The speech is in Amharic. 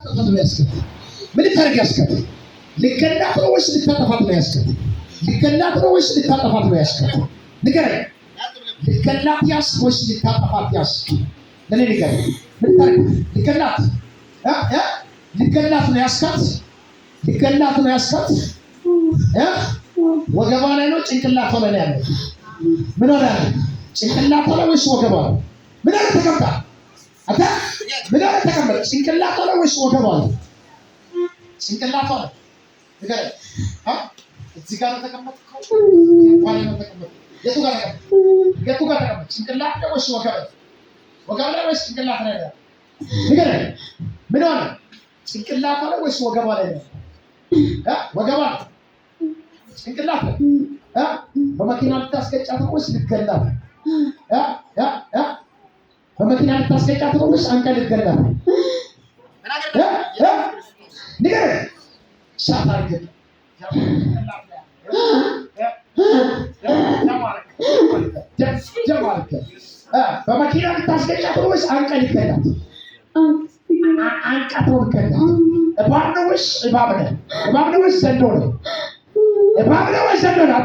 ልታጠፋት ነው ያስከት? ምን ልታረግ ያስከት? ልገላት ነው ወይስ ልታጠፋት ነው ያስከት? ልገላት ነው ወይስ ልታጠፋት ነው ያስከት? ንገረኝ። ልገላት ያስ ወይስ ልታጠፋት ያስ? ለኔ ንገረኝ። ምን ልታረግ? ልገላት ልገላት ነው ያስከት? ልገላት ነው ያስከት? ወገባ ላይ ነው ጭንቅላቷ ላይ ነው ያለው? ምን ሆነ? ጭንቅላቷ ላይ ወይስ ወገባ ላይ? ምን አለ ተቀምጣ? አታ ምን አለ ተቀምጣ? ጭንቅላቷ ላይ ወይስ ወገባ ላይ? ጭንቅላቷ ላይ ንገረኝ። እዚህ ጋር ተቀመጥከው? ዋና ነው ተቀመጥከው? የቱ ጋር ተቀመጥከው? የቱ ጋር ተቀመጥከው? ጭንቅላት ላይ ወይስ ወገባ ላይ? ወገባ ላይ ወይስ ጭንቅላት ላይ ነው? ንገረኝ። ምን ሆነ? ጭንቅላቷ ላይ ወይስ ወገባ ላይ ነው? ወገባ ጭንቅላት ላይ በመኪና ልታስገጫት ነው ወይስ ልትገላት? በመኪና ልታስገጫት ነው ወይስ አንተ ልትገላት? ንገረኝ። ሻታርገ በመኪና ልታስገጫት ነው ወይስ አንተ ልትገላት? አንቀት ነው ልትገላት። እባብ ነው ወይስ እባብ ነው? እባብ ነው ወይስ ዘንዶ ነው? እባብ ነው ወይስ ዘንዶ ነው?